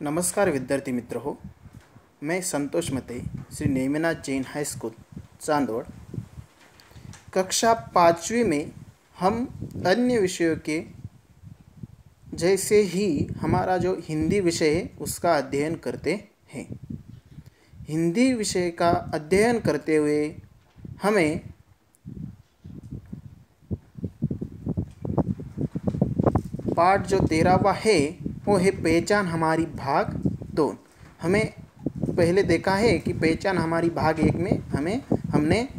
नमस्कार विद्यार्थी मित्र हो, मैं संतोष मते श्री नेमिनाथ जैन हाई स्कूल चांदोड़। कक्षा 5वीं में हम अन्य विषयों के जैसे ही हमारा जो हिंदी विषय है उसका अध्ययन करते हैं। हिंदी विषय का अध्ययन करते हुए हमें पाठ जो 13वां है वो है पहचान हमारी भाग 2। हमें पहले देखा है कि पहचान हमारी भाग 1 में हमने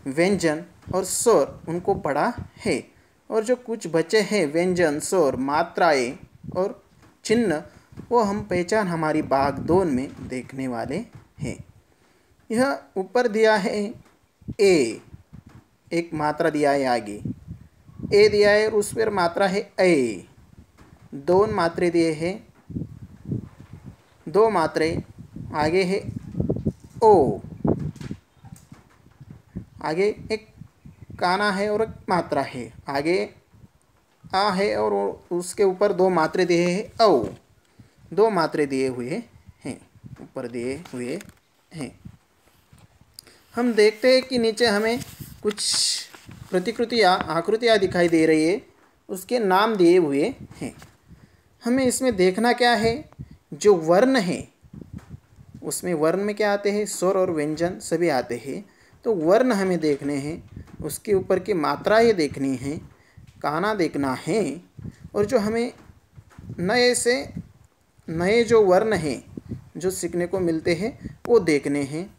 व्यंजन और स्वर उनको पढ़ा है, और जो कुछ बचे हैं व्यंजन, स्वर, मात्राएं और चिन्ह वो हम पहचान हमारी भाग 2 में देखने वाले हैं। यह ऊपर दिया है ए, एक मात्रा दिया है, आगे ए दिया है और उस पर मात्रा है ए। 2 मात्रे दिए हैं, 2 मात्रे, आगे है ओ, आगे एक काना है और एक मात्रा है, आगे आ है और उसके ऊपर 2 मात्रे दिए हैं औ। 2 मात्रे दिए हुए हैं, ऊपर दिए हुए हैं। हम देखते हैं कि नीचे हमें कुछ प्रतिकृतियाँ, आकृतियाँ दिखाई दे रही है, उसके नाम दिए हुए हैं। हमें इसमें देखना क्या है, जो वर्ण है उसमें वर्ण में क्या आते हैं, स्वर और व्यंजन सभी आते हैं। तो वर्ण हमें देखने हैं, उसके ऊपर की मात्राएं देखनी है, काना देखना है, और जो हमें नए जो वर्ण हैं जो सीखने को मिलते हैं वो देखने हैं।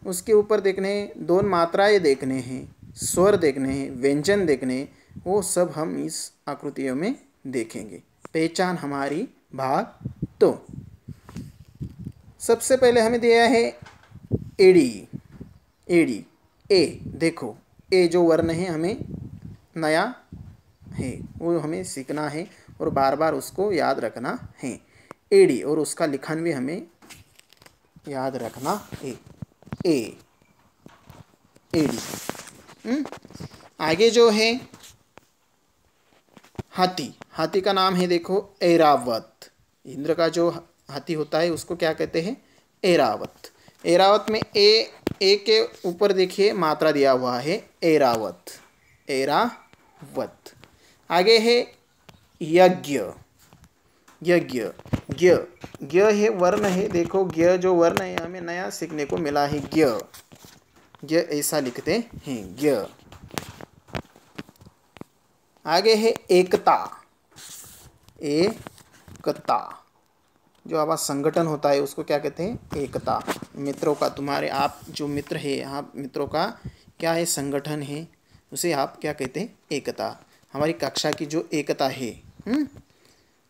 उसके ऊपर देखने हैं, 2 मात्राएं देखने हैं, स्वर देखने हैं, व्यंजन देखने हैं, वो सब हम इस आकृतियों में देखेंगे। पहचान हमारी भाग 2। सबसे पहले हमें दिया है एडी। ए, देखो ए जो वर्ण है हमें नया है, वो हमें सीखना है और बार बार उसको याद रखना है। एडी, और उसका लिखन भी हमें याद रखना है, एडी। आगे जो है हाथी का नाम है, देखो ऐरावत। इंद्र का जो हाथी होता है उसको क्या कहते हैं, ऐरावत। ऐरावत में ए के ऊपर देखिए मात्रा दिया हुआ है, ऐरावत। आगे है यज्ञ। ज्ञ है वर्ण है, देखो ज्ञ जो वर्ण है हमें नया सीखने को मिला है, ज्ञ ऐसा लिखते हैं, ज्ञ। आगे है एकता। जो हमारा संगठन होता है उसको क्या कहते हैं, एकता। मित्रों का, तुम्हारे आप जो मित्र है, आप मित्रों का क्या है, संगठन है, उसे आप क्या कहते हैं, एकता। हमारी कक्षा की जो एकता है।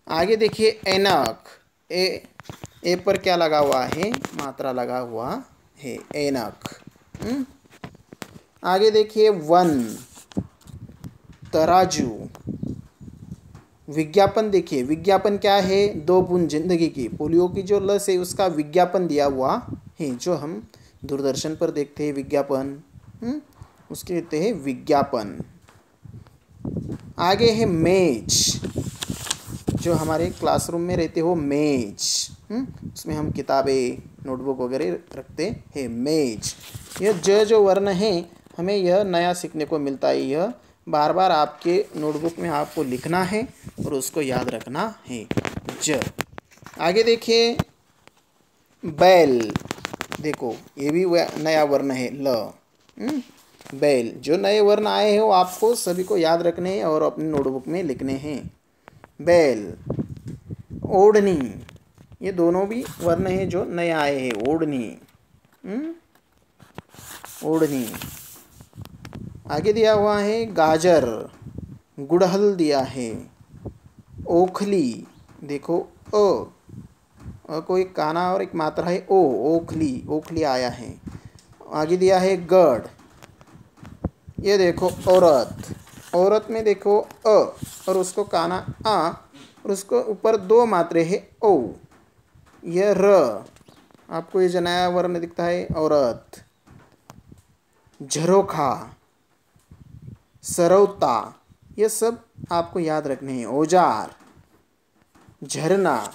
आगे देखिए ऐनक। ए पर क्या लगा हुआ है, मात्रा लगा हुआ है, ऐनक। आगे देखिए वन, तराजू। विज्ञापन देखिए, विज्ञापन क्या है, 2 बूंद जिंदगी की, पोलियो की जो लस है उसका विज्ञापन दिया हुआ है, जो हम दूरदर्शन पर देखते हैं विज्ञापन, उसके कहते हैं विज्ञापन। आगे है मेज, जो हमारे क्लासरूम में रहते हो, मेज, उसमें हम किताबें, नोटबुक वगैरह रखते हैं, मेज। यह जो वर्ण है हमें यह नया सीखने को मिलता है, यह बार बार आपके नोटबुक में आपको लिखना है और उसको याद रखना है, ज। आगे देखिए बैल, देखो ये भी नया वर्ण है, ल। बैल, जो नए वर्ण आए हैं वो आपको सभी को याद रखने हैं और अपने नोटबुक में लिखने हैं, बैल। ओढ़नी, ये दोनों भी वर्ण हैं जो नए आए हैं, ओढ़नी, ओढ़नी। आगे दिया हुआ है गाजर, गुड़हल दिया है, ओखली, देखो और कोई काना और एक मात्रा है ओ, ओखली आया है। आगे दिया है गढ़, ये देखो औरत में देखो अ और उसको काना आ और उसको ऊपर 2 मात्रे है ओ, यह र, आपको ये जो नया वर्ण दिखता है, औरत। झरोखा, सरौता, ये सब आपको याद रखने हैं, औजार। झरना,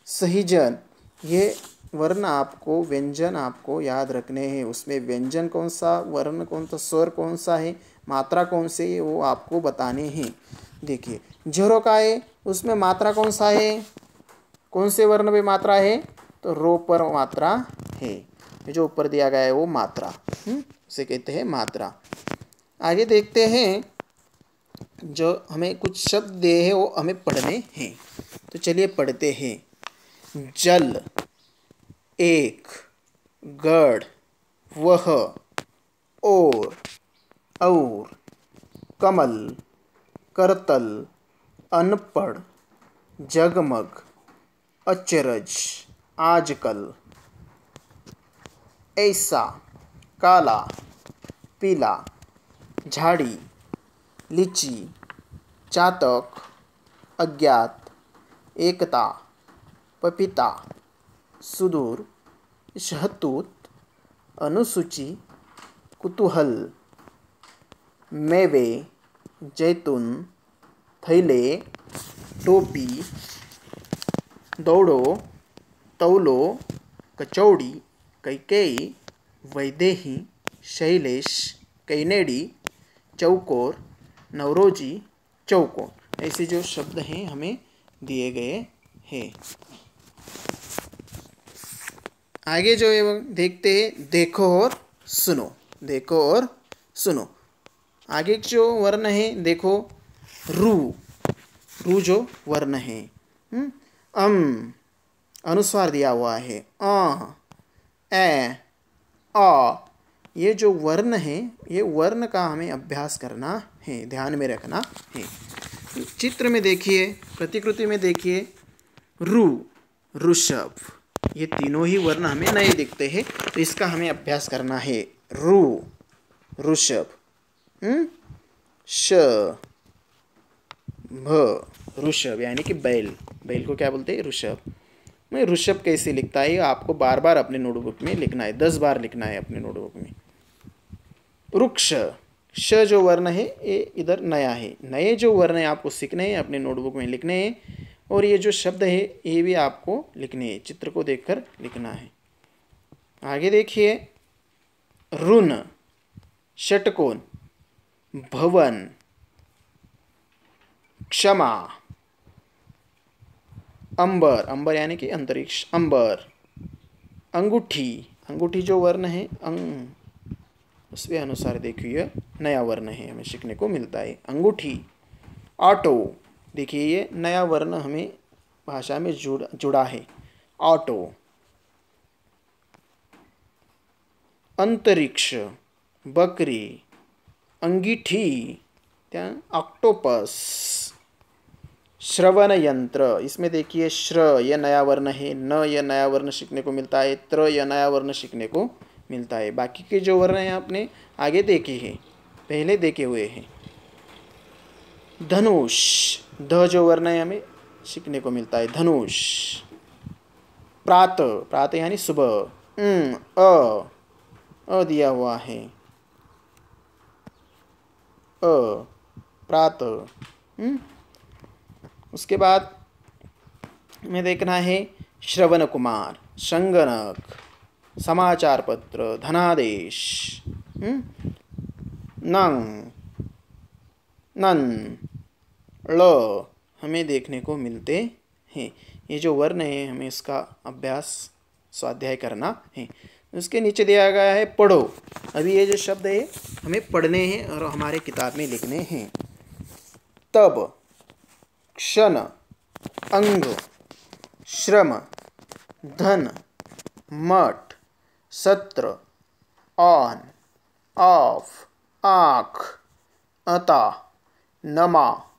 सहीजन, ये वर्ण आपको, व्यंजन आपको याद रखने हैं। उसमें व्यंजन कौन सा, वर्ण कौन सा, स्वर कौन सा है, मात्रा कौन से है, वो आपको बताने हैं। देखिए झरोकाए, उसमें मात्रा कौन सा है, कौन से वर्ण पे मात्रा है, तो रो पर मात्रा है। जो ऊपर दिया गया है वो मात्रा, उसे कहते हैं मात्रा। आगे देखते हैं, जो हमें कुछ शब्द दिए हैं वो हमें पढ़ने हैं, तो चलिए पढ़ते हैं। जल, एक, गढ़, वह, और कमल, करतल, अनपढ़, जगमग, अचरज, आजकल, ऐसा, काला, पीला, झाड़ी, लीची, चातक, अज्ञात, एकता, पपीता, सुदूर, शहतूत, अनुसूची, कुतूहल, मेवे, जैतून, थैले, टोपी, दौड़ो, तौलो, कचौड़ी, कैकेयी, वैदेही, शैलेश, कैनेडी, चौकोर, नवरोजी, चौकोर। ऐसे जो शब्द हैं हमें दिए गए हैं। आगे जो है देखते हैं, देखो और सुनो, देखो और सुनो। आगे जो वर्ण है देखो, रू, रू जो वर्ण है, अनुस्वार दिया हुआ है, ए, आ, ये जो वर्ण है, ये वर्ण का हमें अभ्यास करना है, ध्यान में रखना है। चित्र में देखिए, प्रतिकृति में देखिए, रू, ऋषभ, ये तीनों ही वर्ण हमें नए दिखते हैं, तो इसका हमें अभ्यास करना है। रू, ऋषभ, श, भ, ऋषभ यानी कि बैल, बैल को क्या बोलते हैं, ऋषभ। मैं ऋषभ कैसे लिखता है आपको बार बार अपने नोटबुक में लिखना है, 10 बार लिखना है अपने नोटबुक में। वृक्ष, श जो वर्ण है ये इधर नया है, नए जो वर्ण है आपको सीखने हैं, अपने नोटबुक में लिखने हैं। और ये जो शब्द है ये भी आपको लिखने हैं, चित्र को देखकर लिखना है। आगे देखिए, ऋण, षटकोण, भवन, क्षमा, अंबर, अंबर यानी कि अंतरिक्ष, अंबर, अंगूठी, अंगूठी जो वर्ण है उसके अनुसार देखिए नया वर्ण है, हमें सीखने को मिलता है, अंगूठी। ऑटो, देखिए ये नया वर्ण हमें भाषा में जुड़ा है, ऑटो। अंतरिक्ष, बकरी, अंगीठी, त्या ऑक्टोपस। श्रवण यंत्र, इसमें देखिए श्र यह नया वर्ण है, न यह नया वर्ण सीखने को मिलता है, त्र यह नया वर्ण सीखने को मिलता है। बाकी के जो वर्ण हैं आपने आगे देखे हैं, पहले देखे हुए हैं। धनुष, ध जो वर्ण है हमें सीखने को मिलता है, धनुष। प्रात, प्रात यानी सुबह, अ दिया हुआ है, प्रात। उसके बाद में देखना है श्रवण कुमार, संगणक, समाचार पत्र, धनादेश, नंग, नन, ल हमें देखने को मिलते हैं। ये जो वर्ण है हमें इसका अभ्यास स्वाध्याय करना है। उसके नीचे दिया गया है पढ़ो, अभी ये जो शब्द है हमें पढ़ने हैं और हमारे किताब में लिखने हैं। तब, क्षण, अंग, श्रम, धन, मठ, सत्र, ऑन, ऑफ, आँख, अता, नमा,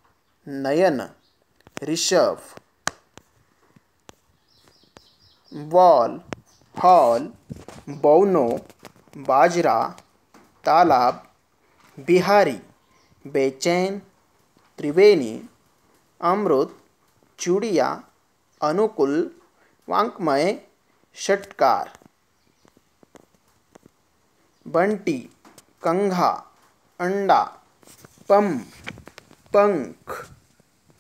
नयन, ऋषभ, वॉल, हॉल, बौनो, बाजरा, तालाब, बिहारी, बेचैन, त्रिवेणी, अमृत, चूड़िया, अनुकूल, वांकमय, षटकार। बंटी, कंघा, अंडा, पंख,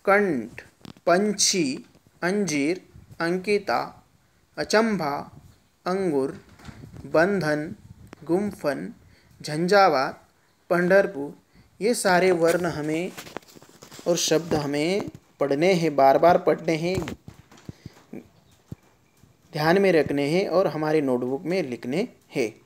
कंठ, पंछी, अंजीर, अंकिता, अचंभा, अंगुर, बंधन, गुम्फन, झंझावात, पंढरपुर, ये सारे वर्ण हमें और शब्द हमें पढ़ने हैं, बार बार पढ़ने हैं, ध्यान में रखने हैं और हमारे नोटबुक में लिखने हैं।